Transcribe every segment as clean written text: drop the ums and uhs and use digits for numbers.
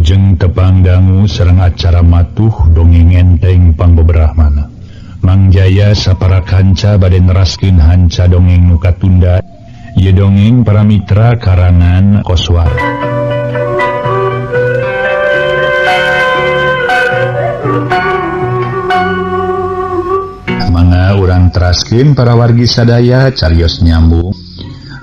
Wilujeng tepang dangu serang acara matuh dongeng enteng pangbeberahmana. Mang Jaya sapara kanca bade neraskeun hanca dongeng nu katunda. Ieu dongeng para mitra karangan Koswara. Mangga urang teraskeun para wargi sadaya carios nyambung.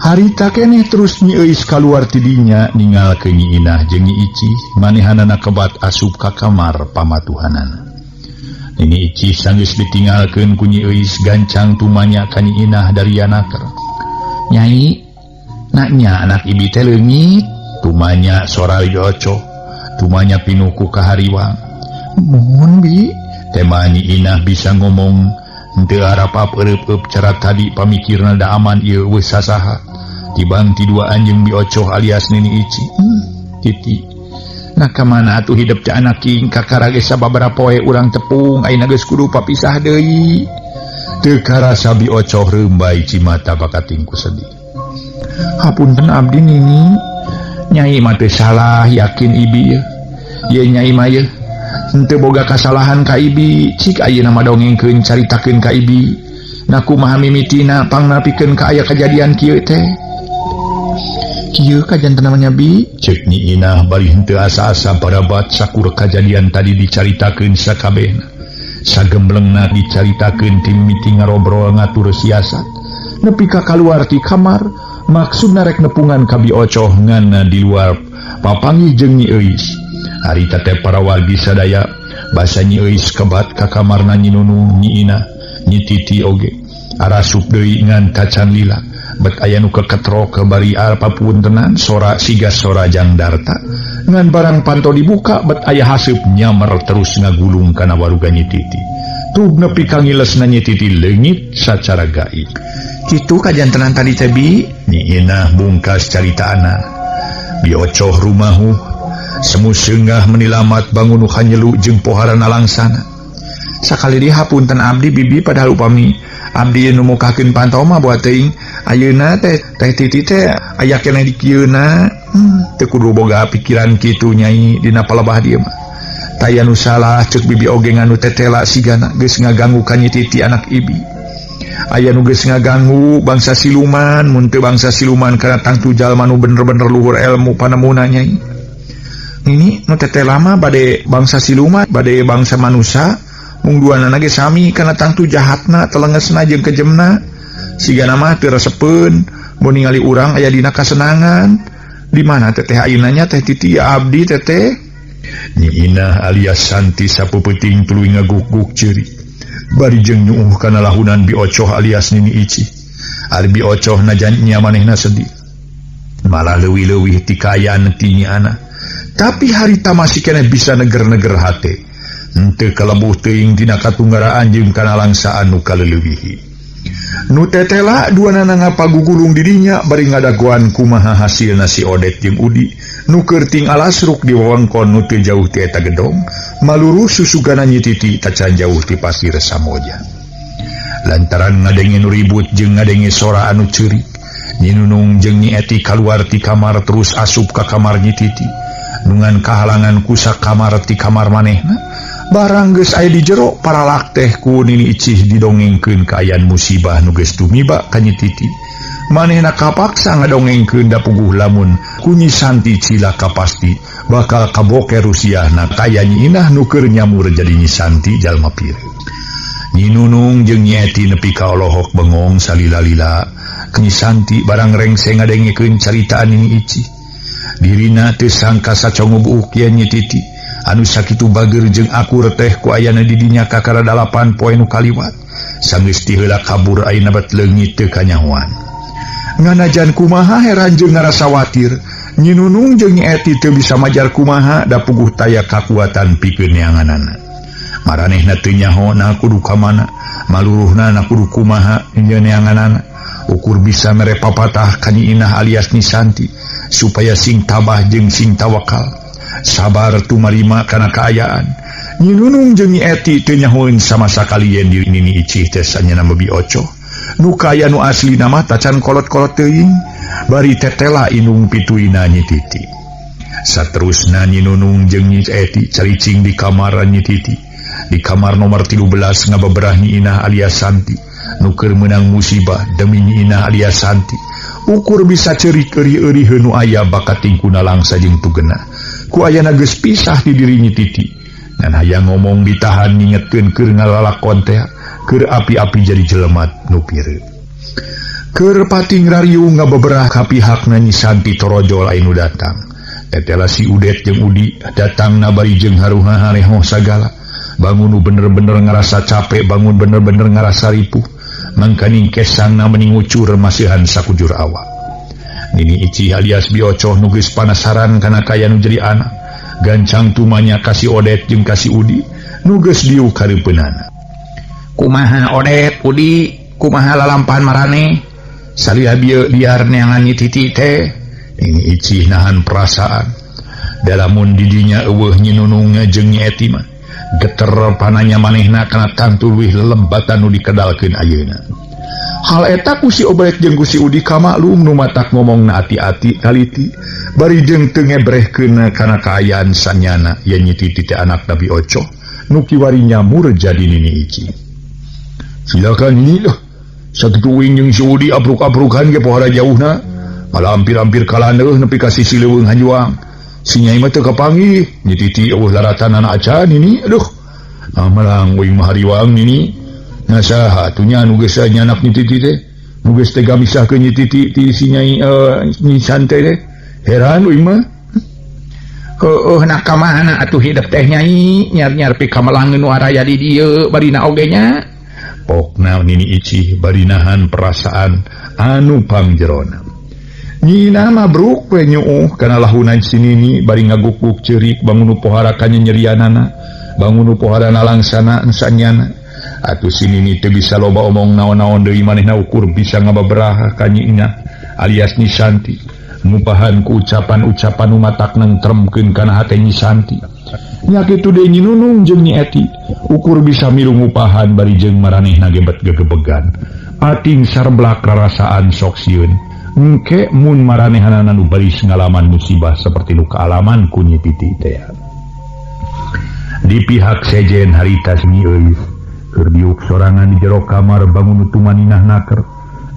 Harita keneh terus Nyi Euis kaluar ti dinya ninggalkeun Nyi Inah jeung Nyi Icih manehanana kebat asup ka kamar pamatuhanana. Nyi Icih sanggeus ditinggalkeun ku Nyi Euis gancang tumanya ka Nyi Inah dari anaker. Nyai, naknya anak ibi teh leungit, tumanya sora Yoco, tumanya pinuku kahariwang. Mohon bi, tema Nyi Inah bisa ngomong henteu harapap eueup cara tadi pamikirna da aman ieu weus sasaha. Tibang ti dua anjeun bi Ocoh alias Nini Icih. Titi. Nah kamana atuh hidup ca anak king kakara ge sababaraha poe urang tepung ayeuna geus kudu papisah deui. Teu karasa bi Ocoh reumbai cimata bakating ku sedih. Hapunten abdi Nini. Nyai mah teu salah yakin ibi ye. Ye nyai mah ye henteu boga kasalahan ka ibi cik ayeuna mah dongengkeun caritakeun ka ibi. Na kumaha mimitina pangnapikeun ka aya kajadian kieu teh. Kieu kajanten namanya bi cek Nyi Inah bari henteu asa-asa parabat sakur kajadian tadi dicaritakeun sakabehna. Sagemblengna dicaritakeun ti mimiti ngarobrol ngatur siasat. Nepi ka kaluar ti kamar maksudna rek nepungan ka bi Ocoh nganna di luar papanggih jeung Nyi Euis. Harita teh para wargi sadaya basa Nyi Euis kebat ka kamarna Nyi Nunung, Nyi Inah, Nyi Titi oge. Arasup deui ngan tacan lila. Bet aya nu keketrok kebari papuntenan sora siga sora Jangdarta ngan barang panto dibuka bet aya haseup nyamer terus ngagulung kana waruga Nyi Titi. Tub nepi ka ngilesna Nyi Titi leungit sacara gaib. Kitu kajantenan tadi teh bi Nyi Inah bungkas caritaana. Bi Ocoh rumahuh semu seunggah menilamat bangun nu hanyelu jeung poharana langsana. Sakali di hapunten abdi bibi padahal upami abdi nu mukakeun pantau mah buat teuing ayeuna teh Titi teh aya keneh di kieuna. Teu kudu boga pikiran kitu Nyai dina palebah dieu mah. Taya nu salah ceuk bibi oge nganu tetela sigana geus ngaganggu ka Nyi Titi anak ibi. Aya nu geus ngaganggu bangsa siluman mun teu bangsa siluman kana tangtu jalma nu bener-bener luhur ilmu panemuna Nyai. Ini nu tetela mah bade bangsa siluman bade bangsa manusia. Mung duanana ge sami kana tangtu jahatna telengesna jeung kejemna. Sigana mah teu resepeun mun ningali urang aya dina kasenangan. Di mana teteh ayeuna nya teh Titi abdi teteh. Nyi Inah alias Santi sapeupeting tuluy ngaguk-guk ceuri. Bari jeung nyuuh kana lahunan bi Ocoh alias Nini Icih. Ari bi Ocoh najan nya manehna sedih. Malah leuwih-leuwih ti kaayaan ti Nyi Ana. Tapi harita masih keneh bisa neger-neger hate. Henteu kalebuh teuing dina katunggaraan jeung kana langsaan nu kaleulewihi. Nu tetela duanana ngapagugulung dirinya bari ngadagoan kumaha hasilna si Odet jeung Udi nu keur ting alasruk di wewengkon nu teu jauh ti eta gedong maluru susugana Nyi Titi tacan jauh ti Pasir Samoja. Lantaran ngadenge nu ribut jeung ngadenge sora anu ceurik, Nyi Nunung jeung Nyi Eti kaluar ti kamar terus asup ka kamar Nyi Titi. Nungan kahalangan ku sakamar ti kamar manehna. Barang geus aya di jero paralak teh ku Nini Icih didongengkeun kaayaan musibah nu geus tumiba ka Nyi Titi. Manehna kapaksa ngadongengkeun da puguh lamun ku Nyi Santi cilaka pasti bakal kaboker rusiahna kaya Nyi Inah nu keur nyamur jadi Nyi Santi jalma pireuk. Nyi Nunung jeung Nyi Eti nepi ka Olohok bengong salila-lila ka Nyi Santi barang rengseng ngadengekeun caritaan Nini Icih. Dirina teu sangka sacongobuuk ya Nyi Titi. Anu sakitu bager jeung akur teh ku ayana di dinya kakara 8 poe nu kaliwat. Sanggeus ti heula kabur ayeuna bet leungit teu kanyahoan. Nganajan kumaha heran jeung ngarasa watir, Nyi Nunung jeung Nyi Eti teu bisa majar kumaha da puguh taya kakuatan pikeun neanganana. Maranehna teu nyaho na kudu ka mana, maluruhna na kudu kumaha ieu neanganana. Ukur bisa mere papatah ka Nyi Inah alias Nyi Santi supaya sing tabah jeung sing tawakal. Sabar tumarima kana kaayaan. Nyi Nunung jeung Nyi Eti teu nyahoeun sama sakalieun diri Nini Icih teh sanyana bi Ocoh. Nu kaya nu aslina mah tacan kolot-kolot teuing. Bari tetela inung pituina Nyi Titi. Saterusna Nyi Nunung jeung Nyi Eti caricing di kamar Nyi Titi. Di kamar nomor 13 ngabeberah Nyi Inah alias Santi nuker menang musibah demi Nyi Inah alias Santi. Ukur bisa cerik eri-eri heunu aya bakat tingkuna langsa jeung tugena. Ku ayana geus pisah di diri Nyi Titi. Ngan hayang ngomong ditahan ngingetkeun keur ngalalakon teh keur api-api jadi jelemat nu pireu. Keur pating rariu ngabeberah ka pihakna Nyi Santi torojo lain nu datang. Tetela si Udet jeung Udi datang nabari jeung haruha hareho sagala. Bangun bener-bener ngerasa capek, bangun bener-bener ngerasa ripuh. Mangkaning kesangna mending ucur masihan sakujur awak. Nini Ici alias Biocoh nu geus panasaran kana kaya nu jadi anak. Gancang tumanya kasih Odet jeung kasih Udi nu geus diu kareupeunana. Kumaha Odet, Udi, kumaha lalampahan marane? Saliha bieu liar neangan Nyi Titi teh. Ini Ici nahan perasaan. Dalamun didinya eueuh Nyi Nunung jeung Nyi Eti mah geter pananya manehna kana tantu leuwih lelembatan nu dikedalkeun ayeuna. Hal eta ku si Obed jeung ku si Udi kamaklum nu matak ngomongna ati-ati kaliti bari jeung teu ngebrehkeun kana kaayaan sanyana yen Nyi Titi teh anak Nabi Ocoh nu kiwari nyamur jadi Nini Ici. Silakan Nini lah. Sakitu uing jeung si Udi abruk-abrukan ge pohara jauhna. Malah hampir-hampir kalaneuh nepi ka sisi leuweung hanjuang. Si Nyai mah teu kapanggih, Nyi Titi eueuh laratan anak acan Nini. Aduh. Amalang uing mah hariwang Nini. Nasaha atunya nu geus nyanak Nyi Titi teh? Nu geus tega misahkeun Nyi Titi ti si Nyai Nyi Santai teh. Heran uing mah. Heueuh nak ka mana atuh hidup teh Nyai? Nyar-nyar pi kamelangeun nu araya di dieu barina oge nya. Pokna Nini Ici bari nahan perasaan anu pangjerona. Nyina mabruk we nyuuh kana lahunan si Nini bari ngaguk-guk ceurik bangun pohara ka nyerianana, bangun pohara langsana sanyana. Atuh si Nini teu bisa loba omong naon-naon deui manehna ukur bisa ngababerah ka Nyi Inah alias Nyi Santi. Ngupahan ku ucapan-ucapan nu matak nentremkeun kana hate Nyi Santi. Nya kitu deui Nyi Nunung jeung Nyi Eti ukur bisa milu ngupahan bari jeung maranehna gebet gegebegan. Pating sarblak rarasaan sok sieun. Engke mun maranehanana nu baris ngalaman musibah seperti nu kaalaman ku Nyi Titi teh. Di pihak sejen harita semi euy keur diuk sorangan di jero kamar bangun tumaninah naker.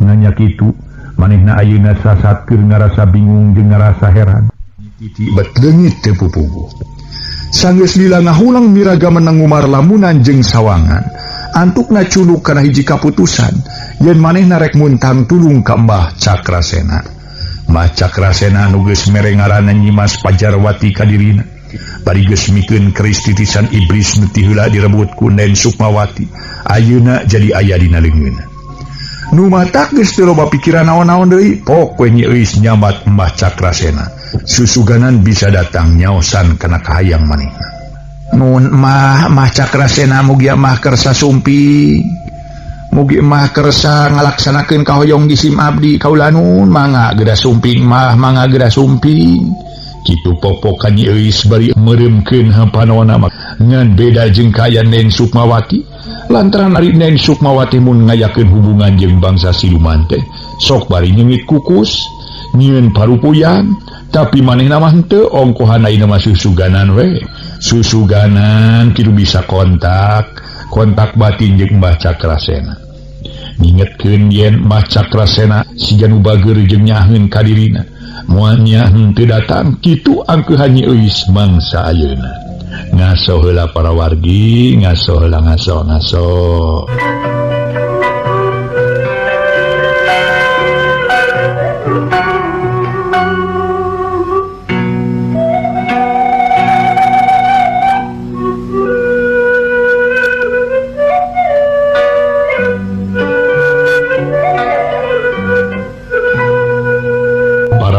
Nanya kitu manehna ayeuna sasat keur ngarasa bingung jeung ngarasa heran. Nyi Titi bet leungit teu pupuguh. Sanggeus lila ngahulang miraga menang umar lamunan jeung sawangan. Antukna culuk kana hiji kaputusan yen manehna rek muntang tulung ka Mbah Cakrasena. Mbah Cakrasena nu geus mere ngaranna Nyimas Pajarwati ka dirina. Bari geus mikeun keris titisan iblis nu ti heula direbut ku Den Sukmawati. Ayeuna jadi aya dina leungeunna. Nu matak geus teu loba pikiran naon-naon deui, pokoe nyi eus nyambat Mbah Cakrasena. Susuganan bisa datang nyaosan kana kahayang manehna. Nun mah Cakrasena mugi mah kersa sumpi, mugi mah kersa ngalaksanakeun kahoyong gisim abdi kaulanun mangga geda sumping mah mangga geda sumping. Kitu popokan Nyi Eus bari meuremkeun hampanaona mah ngan beda jeung kaayaan Den Sukmawati. Lantaran ari Den Sukmawati mun ngayakeun hubungan jeung bangsa siluman teh sok bari nyengit kukus, nyieun parupuyan, tapi manehna mah henteu ongkohan ayeuna mah susuganan we. Susuganan kitu bisa kontak batin jeung Mbah Cakrasena. Ngingetkeun yen Mbah Cakrasena siga nu bager jeung nyaheun ka dirina. Moal nya henteu datang kitu angkeuhan Nyi Eus mangsa ayeuna. Ngaso heula para wargi, ngaso heula ngaso.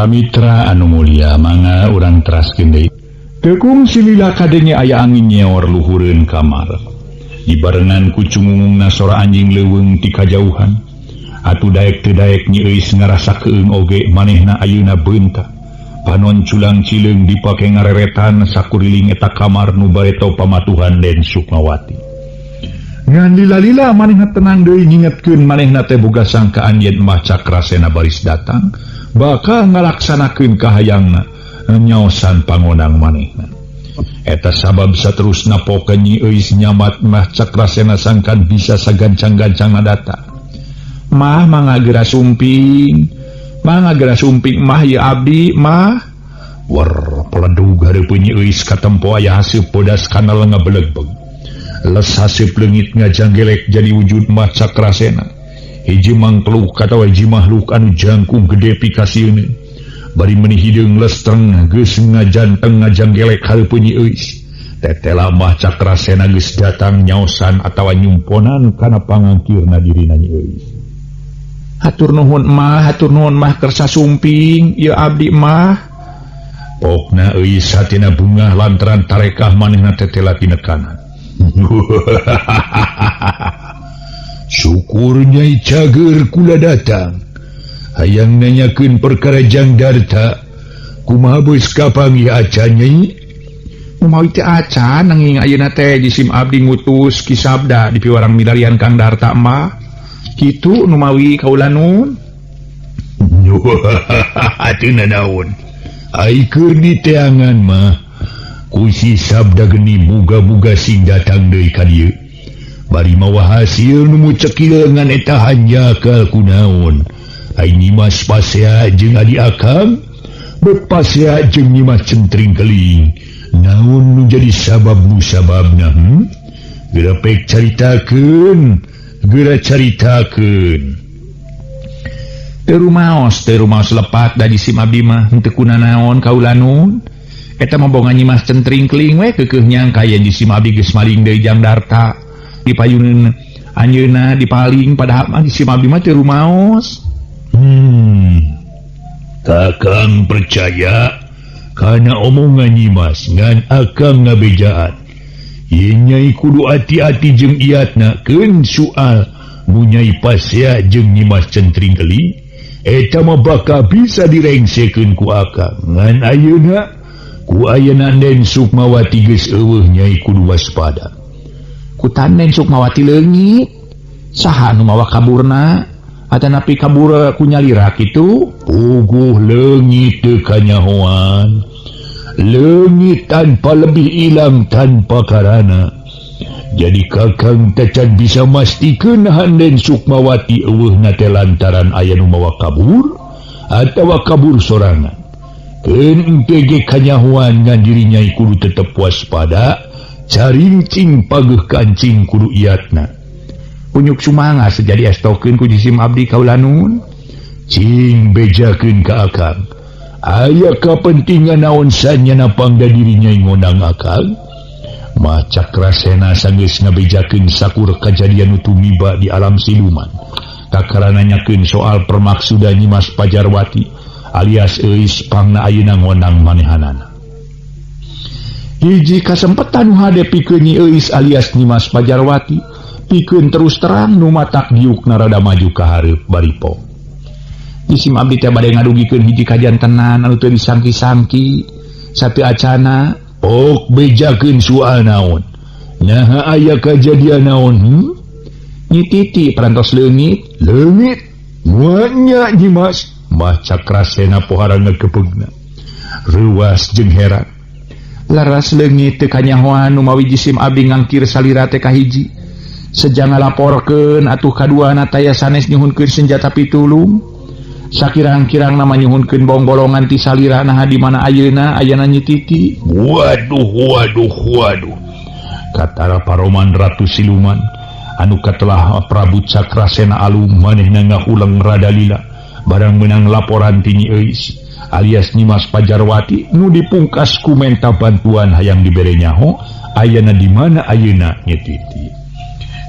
Mitra anu mulia mangga urang teraskeun deui. Tekung silila kadenge aya angin nyeor luhureun kamar. Dibarengan ku cungungna sora anjing leuweung ti kajauhan. Atuh daek teu daek Nyi Eus ngarasa keung oge manehna ayeuna beunta. Panon culang cileung dipake ngareretan sakuriling eta kamar nu bareto pamatuhan Den Sukmawati. Ngan lila-lila manehna tenang deui ngingetkeun manehna teh boga sangkaan yen Mbah Cakrasena baris datang bakal ngalaksanakeun kahayangna nyaosan pangonang manehna. Eta sabab saterusna poke Nyi Euis nyamat mah Cakrasena sangkan bisa sagancang-gancangna datang. Mah mangga geura sumping mah ya abdi mah. War peledug hareupeun Nyi Euis katempo aya haseup podas kana lenga belegbeg. Les haseup leungit ngajanggelek jadi wujud mah Cakrasena. Hiji mangkluk katawa hiji makhluk anu jangkung gede pikasieun. Bari meuni hideung lestreng geus ngajanteng ngajanggelek hareupeun Nyi Euis. Tetela mah Cakrasena geus datang nyaosan atawa nyumponan kana pangangkirna dirina Nyi Euis. Hatur nuhun mah kersa sumping ya abdi mah. Pokna Euis hatina bungah lantaran tarekah manehna tetela tina kanan. Syukur Nyai Cager kula datang. Hayang nanyakeun perkara Jang Darta. Kumaha beus kapanggih acan Nyai? Kumaha teh acan nanging ayeuna teh jisim abdi ngutus Ki Sabda di piwarang milarian Kang Darta mah. Kitu nu mawi kaula nun. Atuh nanaon? Ai keur diteangan mah ku si Sabda geni muga-muga sing datang deui ka dieu. Bari mawa hasil nu mucekil ngan eta hanjakal kunaon. Ai Nyimas Pasea jeung adi akang bepasea jeung Nyimas Centring Keling. Naon nu jadi sabab musababna? Geura pek caritakeun. Teu rumaos lepat da jisim abdi mah henteu kunaon kaula nun. Eta mah boga Nyimas Centring Keling we keukeuh nyangka yen jisim abdi geus maling deui Jang Darta. Dipayuneun anjeunna dipaling padahal mah jisim abdi mah teu rumaos. Kakang percaya kana omongan Nyimas ngan akang ngabejaan. Yen Nyai kudu hati-hati jeung iatna keun soal nu Nyai Pasea jeung Nyimas Centring Keling eta mah bakal bisa direngsekeun ku akang. Ngan ayeuna ku ayeuna Den Sukmawati geus eueuh Nyai kudu waspada. Ku tanden Sukmawati leungit saha nu mawa kaburna? Atanapi kabur ku nyalira kitu? Puguh leungit teu kanyahoan. Leungit tanpa lebih ilang tanpa karana. Jadi kakang tacan bisa mastikeun Den Sukmawati eueuhna teh lantaran aya nu mawa kabur atawa kabur sorangan. Keun engke ge kanyahoan ngan diri Nyai kudu tetep waspada, carincing pageuh kancing kudu iatna. Unyuk sumanga sejadi astokeun ku jisim abdi kaula nun. Cing bejakeun ka akang. Aya kapentingan naon sanyana pangda diri Nyai ngondang akang? Mah Cakrasena sanggeus ngabejakeun sakur kajadian nu tumiba di alam siluman. Kakara nanyakeun soal permaksudan Nyimas Pajarwati alias Euis pangna ayeuna ngondang manehanana. Hiji kasempatan nu hadepikeun Nyi Euis alias Nyimas Pajarwati pikeun terus terang nu matak diukna rada maju ka hareup baripo. Jisim abdi teh bade ngadugikeun hiji kajantenan anu teu disangki-sangki. Sateu acana pok bejakeun soal naon. Naha aya kajadian naon? Nyi Titi parantos leungit. Muanya Nyimas. Mah Cakrasena pohara ngakepeugna. Ruas jeung heran. Laras leungit teu kanyahoan nu mawi jisim abdi ngangkir salira teh kahiji. Sejang ngalaporkeun atuh kaduana taya sanes nyuhunkeun senjata pitulung. Sakirang-kirang nama nyuhunkeun bonggolongan ti salira nah di mana ayeuna Nyi Titi. Waduh. Katara paroman Ratu Siluman anu katelah Prabu Cakrasena alum manehna ngahulang radalila barang menang laporan ti Nyi Euis alias Nyimas Pajarwati nu dipungkas ku menta bantuan hayang dibere nyaho ayana di mana ayeuna Nyi Titi.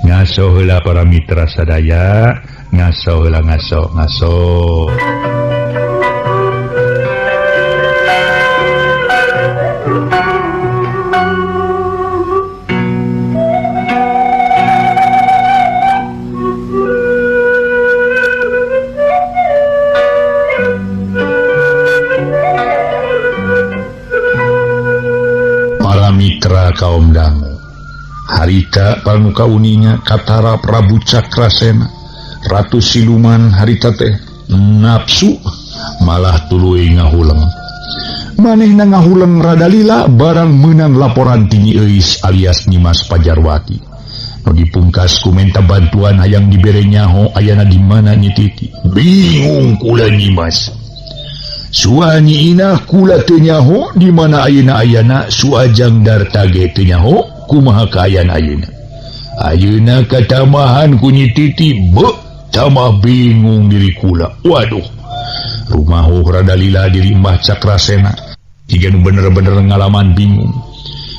Ngaso heula para mitra sadaya. Ngaso. Para mitra kaum dangu, harita panuka uninya katara Prabu Cakrasena Ratu Siluman harita teh nafsu malah tuluy ngahuleng. maneh na ngahuleng Radalila barang menang laporan tinggi Eis alias Nimas Pajarwati. Dipungkas kumenta bantuan hayang dibere nyaho ayana di mana Nyi Titi. Bingung kula Nimas. Suani inah kula teu nyaho di mana ayeuna suajang Darta ge teu nyaho kumaha kaayaan ayeuna. Ayeuna katamahan ku Nyi Titi tamah bingung diri kula. Waduh. Rumahuh Radalila diri Mbah Cakrasena. Jika nu bener-bener ngalaman bingung.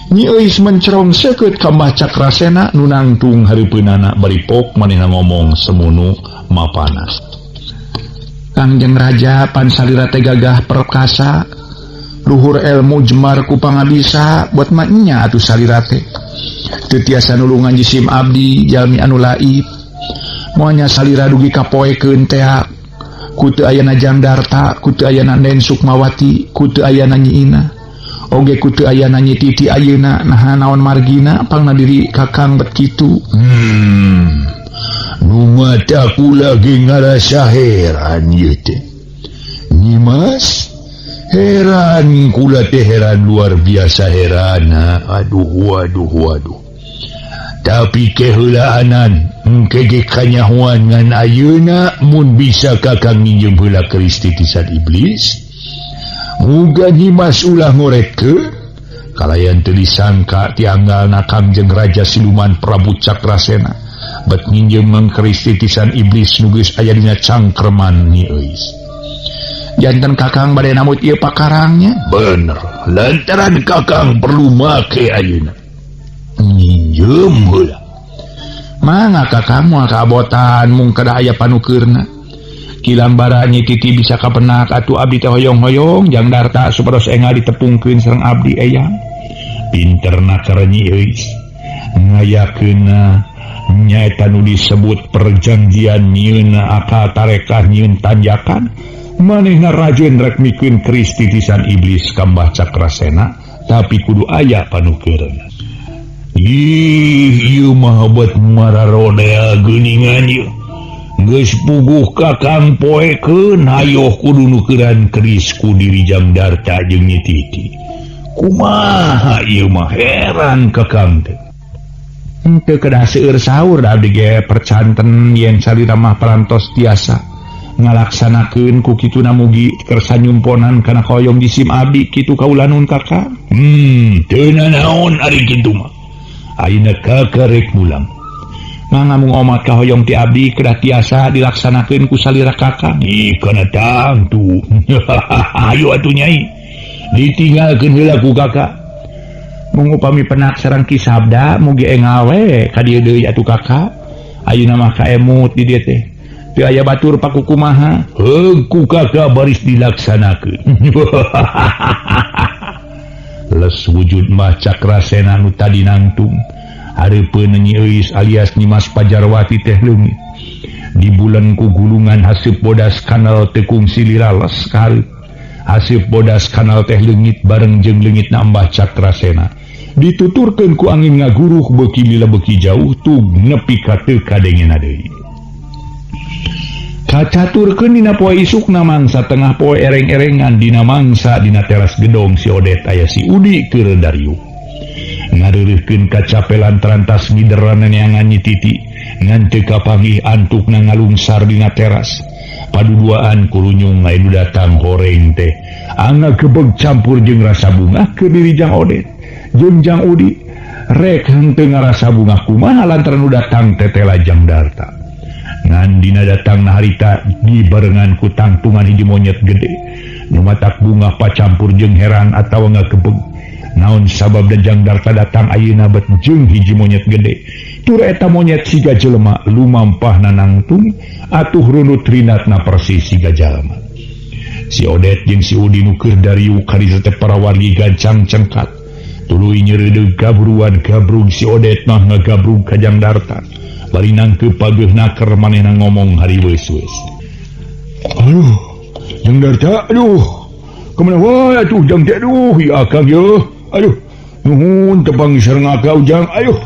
Nyi Eis mencerong seukeut ka Mbah Cakrasena nu nangtung hareupeunana bari pok manehna ngomong semunu mapanas. Kangjeng Raja pan salira teh gagah perkasa, luhur ilmu jemar ku pangabisa buat mah nya atuh salira teh. Teu tiasa nulungan jisim abdi jalmi anu laib. Moalnya salira dugi kapoekeun teh ku teu ayana Jang Darta, ku teu ayana Den Sukmawati, ku teu ayana Nyi Inah. Oge ku teu ayana Nyi Titi ayeuna naha naon margina pangna diri kakang bet kitu. Nu mata kula ge ngarasa heran ieu teh. Nimas, heran kula teh heran luar biasa heran. Waduh. Tapi keheulaan engke ge kanyahoan ngan ayeuna mun bisa kakang nginjem heula keris titisan iblis. Muga Nimas ulah ngoretkeun kalayan teu disangka tianggalna Kangjeng Raja Siluman Prabu Cakrasena bet nginjem keris titisan iblis nu geus aya dina cangkreman Nyi Eis. Janten kakang bade namut ieu pakarangnya? Bener, lantaran kakang perlu make ayeuna. Nginjem heula. Mangga kakang moal kaabotan mung kada aya panukeurna. Kilambara Nyi Titi bisa kapenak atuh abdi teh hoyong-hoyong Jang Darta supados enggal ditepungkeun sareng abdi eyang. Pinterna cara Nyi Eis ngayakeunna nyaeta nu disebut perjanjian nyieun akal tarekah nyieun tanjakan. Manehna rajeun rek mikeun keris titisan iblis ka Mbah Cakrasena tapi kudu aya panukeurna. Ieu mah bet mararodea geuningan ieu. Geus puguh kakang poekeun hayoh kudu nukeran keris ku diri Jang Darta jeung Nyi Titi. Kumaha ieu mah heran kakang teh. Henteu kedah seueur saur abdi ge percanten yen salira mah parantos tiasa ngalaksanakeun ku kituna mugi kersa nyumponan kana hoyong jisim abdi kitu kaula nun kakang. Teu naon ari kitu mah. Ayeuna kakang rek mulang. Mangamung omat kahoyong ti abdi kedah tiasa dilaksanakeun ku salira kakang. Kana tangtu. Ayo atuh Nyai. Ditinggalkeun heula ku kakak. Mung upami penak sareng Ki Sabda mugi engal we ka dieu deui atuh kakak. Ayeuna mah kaemut di dieu teh. Teu aya batur pakukumaha. Ku kakak baris dilaksanakeun. Les wujud Mbah Cakrasena nu tadi nangtung. Hareupeun Nyi Eis alias Nimas Pajarwati teh leungit. Di bulan ku gulungan haseup bodas kanal tekung silirales kahareup. Haseup bodas kanal teh leungit bareng jeung leungitna Mbah Cakrasena. Dituturkeun ku angin ngaguruh beuki lila beuki jauh tug nepi ka teu kadengena deui. Kacaturkeun dina poe isukna mangsa tengah poe ereng-erengan dina mangsa dina teras gedong si Odet aya si Udi keur dariuk. Ngareureuhkeun kacapelan terantas ngideran neangan Nyi Titi ngan teu kapanggih antukna ngalungsar dina teras. Paduduaan kurunyung anu datang horeng teh angga gebeg campur jeung rasa bunga ke diri Jang Odet jeung Jang Udi rek henteu ngarasa bunga kumaha lantaran nu datang tetela Jang Darta. Ngan dina datangna harita dibarengan ku tangtungan hiji monyet gede nu matak bunga pacampur jeung heran atawa ngagebeg. Naon sabab dan Jang Darta datang ayeuna bet jeung hiji monyet gede. Tur eta monyet siga jelema lumampahna nangtung atuh runut rinatna persis siga jalma. Si Odet jeung si Udi nu keur dariuk kari teh para wargi gancang cengkat. Tuluy nyeureudeuh gabruan gabrug si Odet mah ngagabrug ka Jang Darta. Bari nangkeup pageuna keur manehna ngomong hari weus-weus. Aduh, Jang Darta, aduh. Kemana wae atuh Jang teh aduh ya akang ye. Aduh, nuhun tepang sareng akang Jang. Aduh,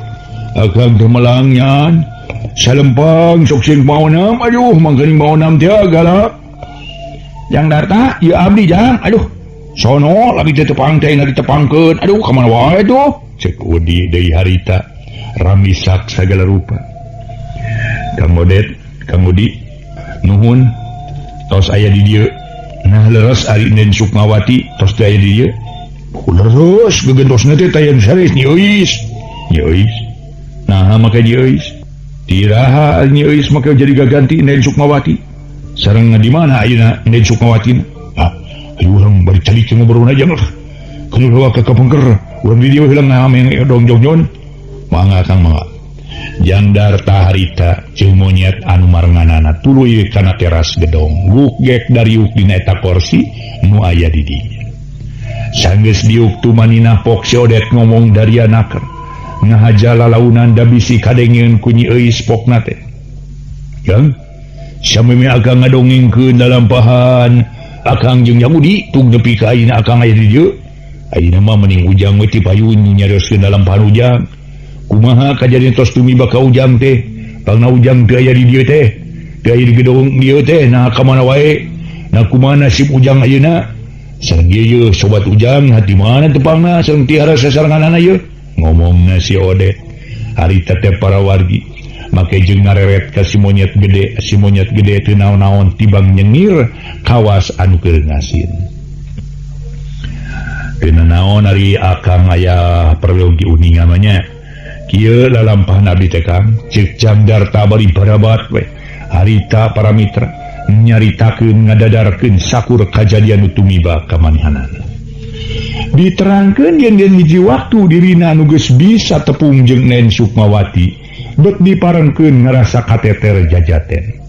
akang teh melangyan. Salempang sok sing maonam. Aduh, mangkening maonam teh galak. Jang Darta, ieu abdi Jang. Aduh, sono lagi tepang teh lagi tepangkeun aduh kemana wae tuh cek Udi deui harita ramisak sagala rupa. Kang Udi nuhun tos aya di dieu nah leres ari Nen Sukmawati tos aya di dieu leres gegentosna teh tayang sanes Nyi Euis nah maka Nyi Euis tiraha Nyi Euis maka jadi gaganti Nen Sukmawati sareng di mana ayeuna Nen Sukmawati urang bari calik ngobrol aja lah keluar ke kapengker urang di dieu hilang nameng dong jongjon mangga Kang mangga jandar taharita jeung monyet anu marenganana tuluy kana teras gedong gugek dariuk dina eta kursi nu aya di dinya sanggeus diuk tumaninah pok si Odet ngomong dari anaker ngahaja lalaunan da bisi kadengeun ku Nyi Euis pokna teh yang sameme akang ngadongengkeun lalampahan akang jeung Yamudi tug nepi ka ayeuna akang aya di dieu ayeuna mah mending ujang we ti payun nyarioskeun lalampahan ujang kumaha kajadian tos tumiba ka ujang teh pangna ujang teu aya di dieu teh teu aya di gedung dieu teh nah ka mana wae nah kumaha nasib ujang ayeuna sareng ieu sobat ujang hati mana tepangna sareng tiara sasarenganana ieu ngomongna si Odet harita teh para wargi make jeung ngareret ka si monyet gede teu naon-naon tibang nyengir kawas anu keur ngasin teu naon ari akang aya perlogi uningan nya kieu lalampahan abdi teh Kang ceuk jangdar tabari barabat we harita para mitra nyaritakeun ngadadarkeun sakur kajadian nu tumiba ka manehanana diterangkeun yen hiji waktu dirina anu geus bisa tepung jeung Nen Sukmawati bet diparengkeun ngarasa kateter jajaten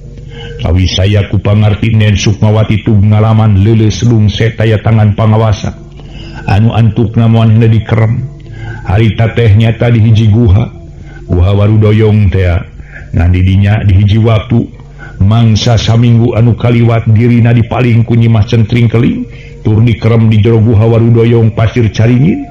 kawisaya ku pangarti Nen Sukmawati tug ngalaman leuleus lungset aya tangan pangawasa anu antukna moal dikerem harita teh nyata di hiji guha Warudoyong teh ngan didinya di hiji waktu mangsa saminggu anu kaliwat dirina dipaling ku Nyi Mas Centring Keling tur dikerem di jero guha Warudoyong pasir caringin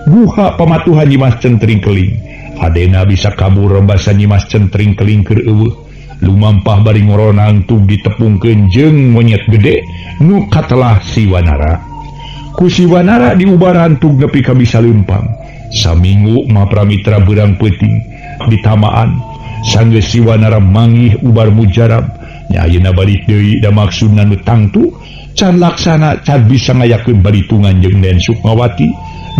guha pamatuhan Nyi Mas Centring Keling hadena bisa kabur basa Nyi Mas Centring Keling keur eueuh lumampah bari ngoronang tug ditepungkeun jeung monyet gede nu katelah si Wanara ku si Wanara diubaran tug nepi ka bisa leumpang saminggu mah pramitra beurang peuting ditamaan sanggeus si Wanara manggih ubar mujarab nya ayeuna balik deui da maksudna nu tangtu can laksana can bisa ngayakeun baritungan jeung Nen Sukmawati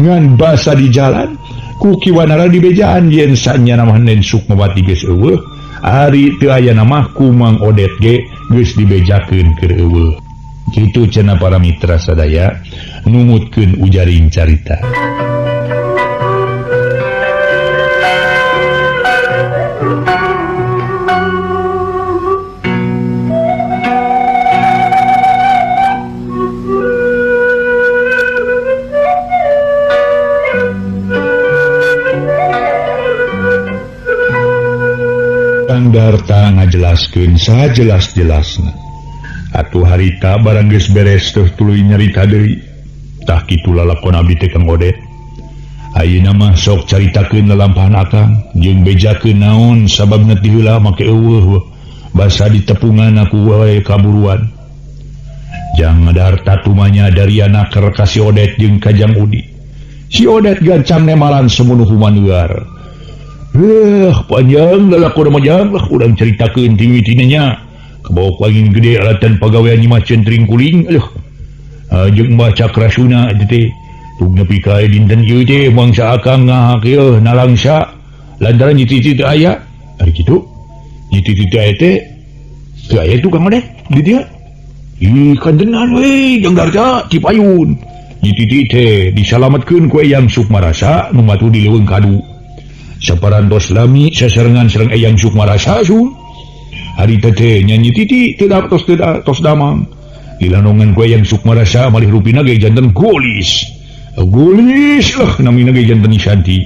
ngan basa di jalan ku Ki Wanara dibejaan yen sanyana mah Nen Sukmawati geus eueuh ari teu aya mah ku Mang Odet ge geus dibejakeun keur eueuh kitu cenah para mitra sadaya numutkeun ujaring carita. Darta ngajelaskeun sajelas-jelasna atuh harita barang geus beres teh tuluy nyarita deui tah kitu lalakon abdi teh Kang Odet ayeuna mah sok caritakeun lalampahan akang jeung bejakeun naon sababna ti heula make eueuh basa ditepungan aku wae kaburuan jang Darta tumanya dari anak ka si Odet jeung Kajang Udi si Odet gancang nemalan semunuh humanuar panjang lalakon majang lah urang caritakeun tinggi-tingginya kebawa angin gede alatan pagawean Nyi Mas Centring Keling jeung Mbah Cakrasuna teh tug nepi ka dinten ieu teh mangsa akang ngahak ieu nalangsa lantaran Nyi Titi teu aya ari kitu Nyi Titi teh aya teh teu aya tu Kang Odet di dieu ih kandenan we jeung Darta ti payun Nyi Titi teh disalametkeun ku Eyang Sukmarasa nu matu di leuweung kadu saparantos lami sasarengan sareng Eyang Sukmarasa su hari teh nyanyi Titi tos damang dilanongan ku Eyang Sukmarasa malih rupina ge janten golis lah namina ge janten Nisanti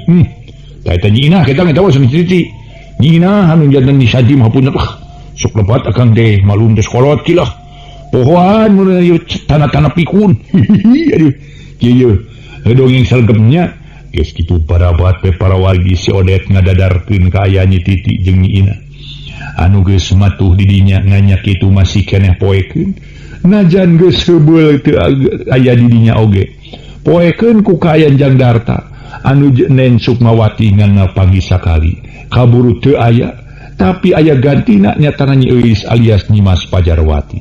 eta Nyi Inah kita ngetawa sama Titi Nyi Inah anu janten Nisanti mah punten sok lepat akang teh malum teh sekolot kilah pohoan mun tanah-tanah pikun aduh kieu dongeng salgebnya geus kitu parabat pe para wargi si Odet ngadadarkeun ka aya Nyi Titi jeung Nyi Inah anu geus matuh didinya nganyak itu masih keneh poekeun najan geus heubeul teu aya didinya oge poekeun ku kaayan Jang Darta anu Nen Sukmawati nganna pagi sakali kaburu teu aya tapi aya gantina nyatana Nyi Euis alias Nyimas Pajarwati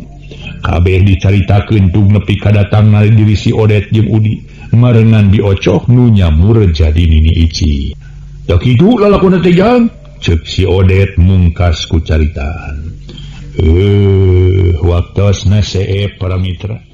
kabeh dicaritakeun tug nepi kadatangna diri si Odet jeung Udi marengan diocoh nu nyamur jadi Nini Ici da kitu lalakonna teh Jang ceuk si Odet mungkas ku caritaan waktosna seep para mitra